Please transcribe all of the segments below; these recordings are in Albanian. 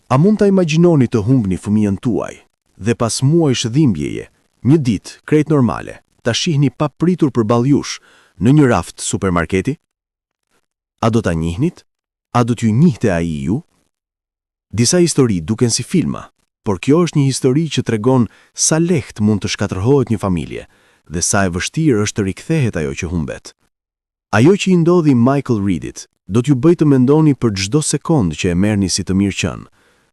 A mund ta imagjinoni të humbni fëmijën tuaj dhe pas muajsh dhimbjeje, një ditë krejt normale, ta shihni pa pritur përballë jush në një raft supermarketi? A do ta njihnit? A do t'ju njihte ai ju? Disa histori duken si filma, por kjo është një histori që tregon sa lehtë mund të shkatërrohet një familje dhe sa e vështirë është të rikthehet ajo që humbet. Ajo që i ndodhi Michael Reedit do t'ju bëjë të mendoni për çdo sekondë që e merrni si të mirëqen,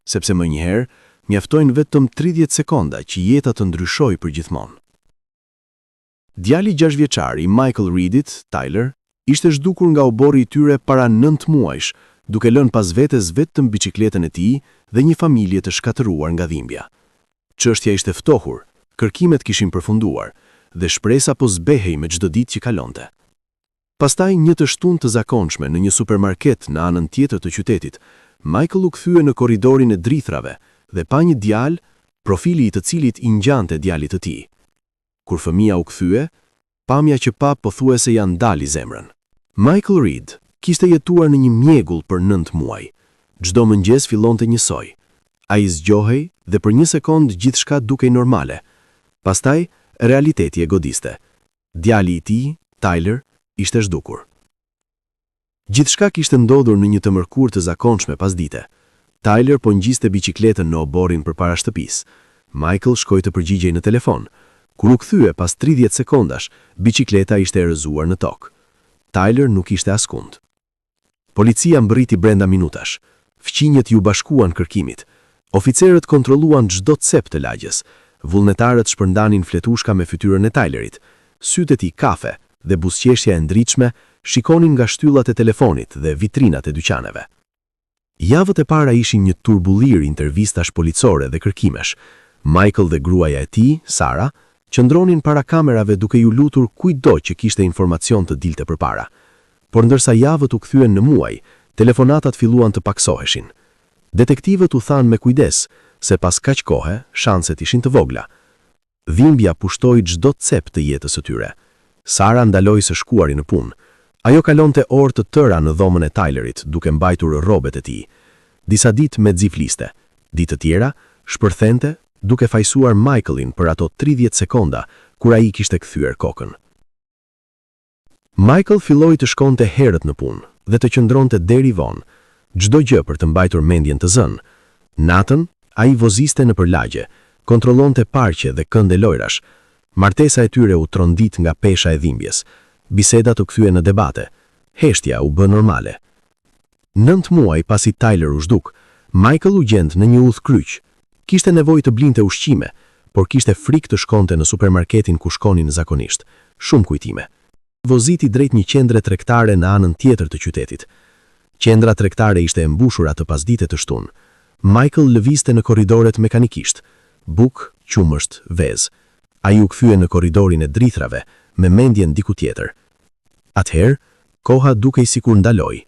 sepse mënjëherë mjaftojnë vetëm 30 sekonda që jeta të ndryshojë përgjithmonë. Djali 6 vjeçar i Michael Reedit, Tyler, ishte zhdukur nga oborri i tyre para 9 muajsh, duke lënë pas vetes vetëm biçikletën e tij dhe një familje të shkatëruar nga dhimbja. Çështja ishte ftohur, kërkimet kishin përfunduar dhe shpresa po zbehej me çdo ditë që kalonte. Pastaj një të shtunë të zakonshme në një supermarket në anën tjetër të qytetit, Michael u kthye në korridorin e drithrave dhe pa një djalë, profili i të cilit i ngjante djalit të tij. Kur fëmia u kthye, pamja që pa pothuajse ja ndali zemrën. Michael Reed kishte jetuar në një mjegull për 9 muaj. Çdo mëngjes fillonte njësoj. Ai zgjohej dhe për një sekond gjithçka dukej normale. Pastaj realiteti e godiste. Djali i tij, Tyler, ishte zhdukur. Gjithçka kishte ndodhur në një të mërkurë të zakonshme pasdite. Tyler po ngjiste biçikletën në oborrin përpara shtëpisë. Michael shkoi të përgjigjej në telefon. Kur u kthye pas 30 sekondash, biçikleta ishte e rrëzuar në tokë. Tyler nuk ishte askund. Policia mbriti brenda minutash. Fqinjet ju bashkuan kërkimit. Oficerët kontrolluan çdo cep të lagjes. Vullnetarët shpërndanin fletushka me fytyrën e Tylerit. Sytë e tij kafe dhe buzëqeshja e ndritshme shikonin nga shtyllat e telefonit dhe vitrinat e dyqaneve. Javët e para ishin një turbullir intervistash policore dhe kërkimesh. Michael dhe gruaja e tij, Sara, qëndronin para kamerave duke ju lutur kujdo që kishte informacion të dilte përpara. Por ndërsa javët u kthyen në muaj, telefonatat filluan të paksoheshin. Detektivët u thanë me kujdes, se pas kaq kohe, shanset ishin të vogla. Dhimbja pushtoi çdo cep të jetës së tyre. Sara ndaloi së shkuari në punë. Ajo kalonte orë të tëra në dhomën e Tylerit, duke mbajtur rrobat e tij. Disa ditë me xifliste, ditë të tjera shpërthente, duke fajsuar Michaelin për ato 30 sekonda kur ai kishte kthyer kokën. Michael filloi të shkonte herët në punë dhe të qëndronte deri vonë, çdo gjë për të mbajtur mendjen të zënë. Natën, ai voziste nëpër lagje, kontrollonte parqe dhe kënde lojrash. Martesa e tyre u trondit nga pesha e dhimbjes. Bisedat u kthye në debate. Heshtja u bë normale. 9 muaj pasi Tyler u zhduk, Michael u gjend në një udhkryq. Kishte nevojë të blinte ushqime, por kishte frikë të shkonte në supermarketin ku shkonin zakonisht. Shumë kujtime. Voziti drejt një qendre tregtare në anën tjetër të qytetit. Qendra tregtare ishte e mbushur atë pasdite të shtunë. Michael lëvizte në korridoret mekanikisht. Buk, qumësht, vezë. Ai u kthye në korridorin e drithrave, me mendjen diku tjetër. Atëherë, koha dukej sikur ndaloi.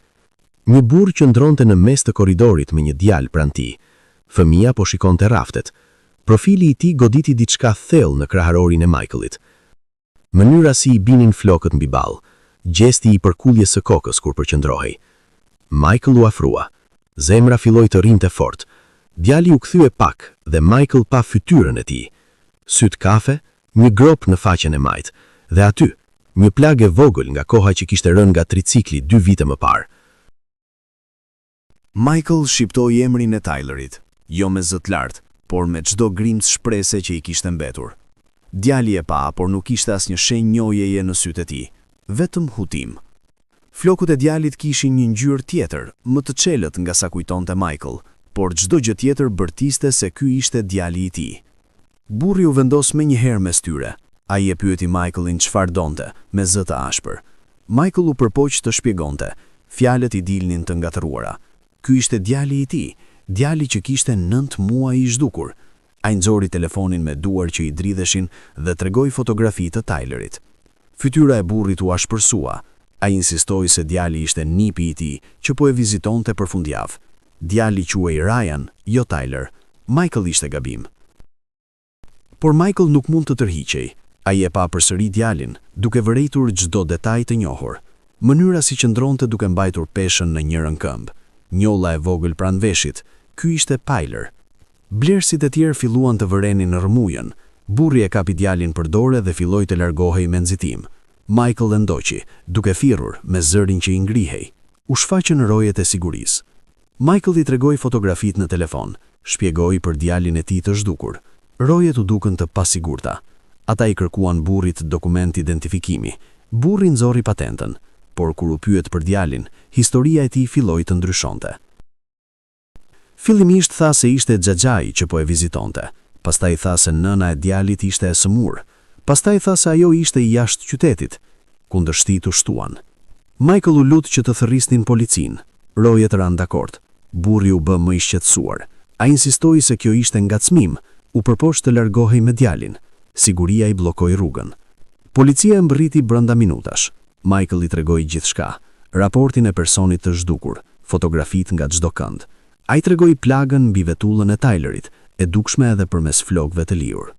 Një burr qëndronte në mes të korridorit me një djalë pranë tij. Fëmia po shikonte raftet. Profili i tij goditi diçka thellë në kraharorin e Michaelit. Mënyra si i binin flokët mbi ball, gjesti i përkulljes së kokës kur përqendrohej. Michael u afrua. Zemra filloi të rrinte fort. Djali u kthye pak dhe Michael pa fytyrën e tij. Syt kafe, një grop në faqen e majt, dhe aty, një plagë e vogël nga koha që kishte rënë nga tricikli 2 vite më parë. Michael shqiptoi emrin e Tylerit, jo me zë të lartë, por me çdo grimcë shprese që i kishte mbetur. Djali e pa, por nuk kishte asnjë shenjë njohjeje në sytë e tij, vetëm hutim. Flokët e djalit kishin një ngjyrë tjetër, më të çelët nga sa kujtonte Michael, por çdo gjë tjetër bërtiste se ky ishte djali i tij. Burri u vendos menjëherë mes tyre. Ai e pyeti Michaelin çfarë donte, me zë të ashpër. Michael u përpoq të shpjegonte. Fjalët i dilnin të ngatëruara. Ky ishte djali i tij, djali që kishte 9 muaj i zhdukur. Ai nxori telefonin me duar që i dridheshin dhe tregoi fotografi të Tylerit. Fytyra e burrit u ashpërsua. Ai insistoi se djali ishte nipi i tij që po e vizitonte përfundjavë. Djali quhej Ryan, jo Tyler. Michael ishte gabim. Por Michael nuk mund të tërhiqej. Ai e pa përsëri djalin, duke vërejtur çdo detaj të njohur. Mënyra si qëndronte duke mbajtur peshën në njërin këmbë, njolla e vogël pranë veshit, Ky ishte Tyler. Blerësit e tjerë filluan të vërenin në rrëmujën. Burri e kapi djalin për dorë dhe filloi të largohej me nxitim. Michael e ndoqi, duke thirrur me zërin që i ngrihej. U shfaqën rojet e sigurisë. Michael i tregoi fotografitë në telefon, shpjegoi për djalin e tij të zhdukur. Rojet u dukën të pasigurta. Ata i kërkuan burrit dokument identifikimi. Burri nxorri patentën, por kur u pyet për djalin, historia e tij filloi të ndryshonte. Fillimisht tha se ishte xhaxhai që po e vizitonte. Pastaj tha se nëna e djalit ishte e sëmurë. Pastaj tha se ajo ishte i jashtë qytetit. Kundërshtit u shtuan. Michael u lut që të thërrisnin policinë. Rojet ranë dakord. Burri u bë më i shqetësuar. Ai insistoi se kjo ishte ngacmim, u përpoq të largohej me djalin. Siguria i bllokoi rrugën. Policia e mbërriti brenda minutash. Michael i tregoi gjithçka, raportin e personit të zhdukur, fotografitë nga çdo kënd. Ai tregoi plagën mbi vetullën e Tylerit, e dukshme edhe përmes flokëve të liur.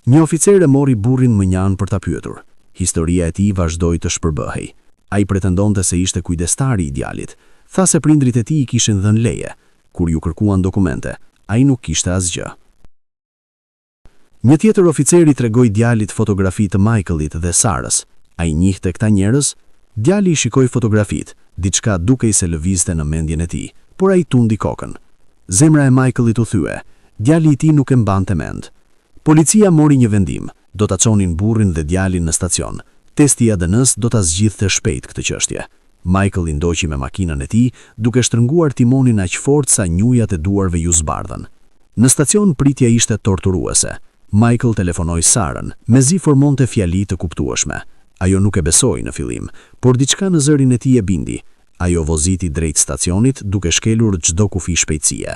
Një oficer e mori burrin më njanë për ta pyetur. Historia e tij vazhdoi të shpërbëhej. Ai pretendonte se ishte kujdestari i djalit. Tha se prindrit e tij i kishin dhënë leje. Kur ju kërkuan dokumente, ai nuk kishte asgjë. Një tjetër oficer i tregoi djalit fotografi të Michaelit dhe Sarës. Ai njihte këta njerëz. Djali i shikoi fotografitë, diçka dukej se lëvizte në mendjen e tij, por ai tundi kokën. Zemra e Michaelit u thye. Djali i tij nuk e mbante mend. Policia mori një vendim, do ta çonin burrin dhe djalin në stacion. Testi i ADN-s do ta zgjidhte shpejt këtë çështje. Michael i ndoqi me makinën e tij, duke shtrënguar timonin aq fort sa njujat e duarve ju zbardhën. Në stacion pritja ishte torturuese. Michael telefonoi Sarën, mezi formonte fjali të kuptueshme. Ajo nuk e besoi në fillim, por diçka në zërin e tij e bindi. Ajo voziti drejt stacionit duke shkelur çdo kufi shpejtësie.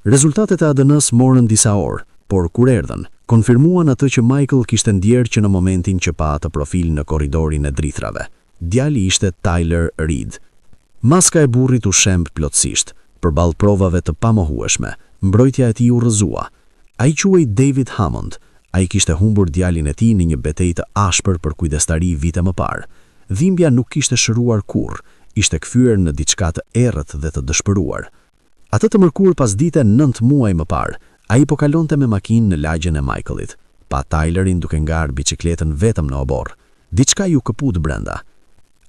Rezultatet e ADN-s morën disa orë, por kur erdhën, konfirmuan atë që Michael kishte ndjerë që në momentin që pa atë profil në korridorin e drithrave. Djali ishte Tyler Reed. Maska e burrit u shemb plotësisht, përballë provave të pamohueshme. Mbrojtja e tij u rrëzua. Ai quhej David Hammond. Ai kishte humbur djalin e tij në një betejë të ashpër për kujdestari vite më parë. Dhimbja nuk kishte shëruar kurrë, ishte kthyer në diçka të errët dhe të dëshpëruar. Atë të mërkur pas dite 9 muaj më parë, ai po kalonte me makinë në lagjen e Michaelit. Pa Tylerin duke ngar biçikletën vetëm në obor. Diçka ju këput brenda.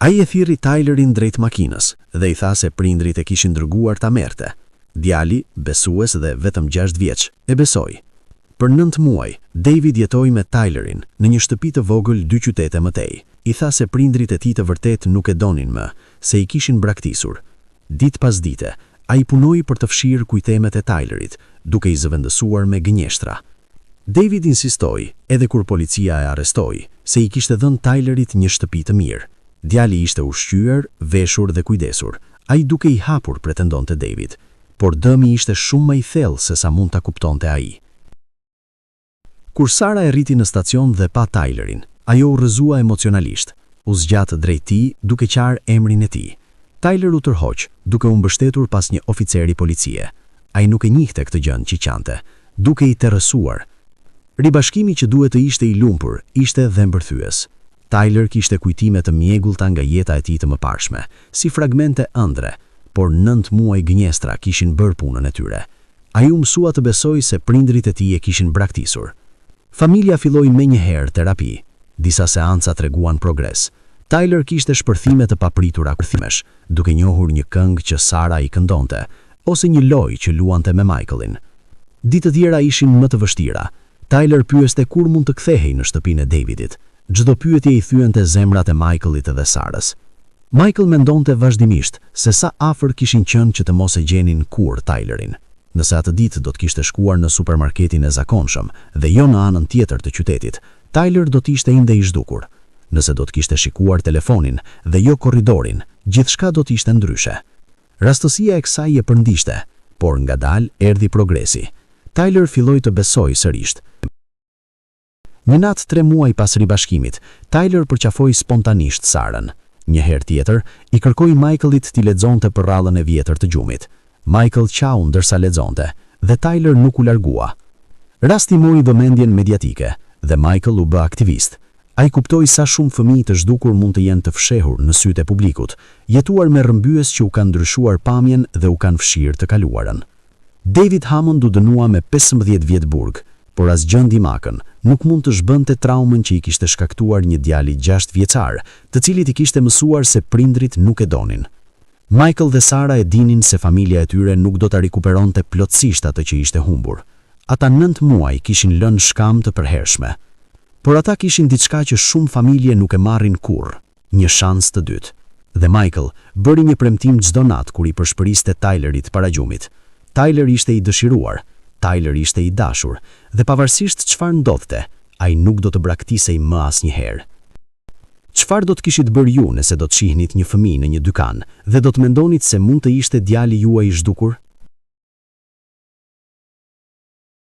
Ai e thirri Tylerin drejt makinës dhe i tha se prindrit e kishin dërguar ta merrte. Djali, besues dhe vetëm 6 vjeç, e besoi. Për 9 muaj, David jetoi me Tylerin në një shtëpi të vogël 2 qytete më tej. I tha se prindrit e tij të vërtet nuk e donin më, se i kishin braktisur. Ditë pas dite, ai punoi për të fshirë kujtemet e Tylerit, duke i zëvendësuar me gënjeshtra. David insistoi, edhe kur policia e arrestoi, se i kishte dhënë Tylerit një shtëpi të mirë. Djali ishte ushqyer, veshur dhe kujdesur. Ai duke i hapur, pretendonte David, por dëmi ishte shumë më i thellë se sa mund ta kuptonte ai. Kur Sara e rriti në stacion dhe pa Tylerin, ajo u rrëzua emocionalisht. U zgjat drejt tij duke qarë emrin e tij. Tyler u tërhoq, duke u mbështetur pas një oficeri policie. Ai nuk e njihte këtë gjën që qante, duke i terrësuar. Ribashkimi që duhet të ishte i lumpur, ishte dhe mbërthyes. Tyler kishte kujtime të mjegullta nga jeta e tij të mëparshme, si fragmente ëndre, por 9 muaj gënjestra kishin bërë punën e tyre. Ai u mësua të besoj se prindrit e tij e kishin braktisur. Familja filloi menjëherë terapi. Disa seanca treguan progres. Tyler kishte shpërthime të papritura kërthimesh, duke njohur një këngë që Sara i këndonte, ose një lojë që luante me Michaelin. Ditë të tjera ishin më të vështira. Tyler pyeste kur mund të kthehej në shtëpinë e Davidit. Çdo pyetje i thyente zemrat e Michaelit dhe Sarës. Michael mendonte vazhdimisht se sa afër kishin qenë që të mos e gjenin kur Tylerin. Nëse atë ditë do të kishte shkuar në supermarketin e zakonshëm dhe jo në anën tjetër të qytetit, Tyler do të ishte ende i zhdukur. Nëse do të kishte shikuar telefonin dhe jo korridorin, gjithçka do të ishte ndryshe. Rastësia e kësaj e përndishte, por ngadalë erdhi progresi. Tyler filloi të besojë sërish. Një natë 3 muaj pas ribashkimit, Tyler përqafoi spontanisht Sarën. Një herë tjetër, i kërkoi Michaelit t'i lexonte për rrallën e vjetër të gjumit. Michael qau ndërsa lexonte, dhe Tyler nuk u largua. Rasti mori vëmendjen mediatike, dhe Michael u bë aktivist. Ai kuptoi sa shumë fëmijë të zhdukur mund të jenë të fshehur në sytë e publikut, jetuar me rrëmbyes që u kanë ndryshuar pamjen dhe u kanë fshirë të kaluarën. David Hammond u dënua me 15 vjet burg, por asgjë ndimakën nuk mund të zhbënte traumën që i kishte shkaktuar një djali 6 vjeçar, të cilit i kishte mësuar se prindrit nuk e donin. Michael dhe Sara e dinin se familja e tyre nuk do ta rikuperonte plotësisht atë që ishte humbur. Ata 9 muaj kishin lënë shkam të përhershme. Por ata kishin diçka që shumë familje nuk e marrin kurrë, një shans të dytë. Dhe Michael bëri një premtim çdo natë kur i përshpëriste Tylerit para gjumit. Tyler ishte i dëshiruar, Tyler ishte i dashur, dhe pavarësisht çfarë ndodhte, ai nuk do të braktisej më asnjëherë. Çfarë do të kishit bërë ju nëse do të shihnit një fëmijë në një dykan dhe do të mendonit se mund të ishte djali juaj i zhdukur?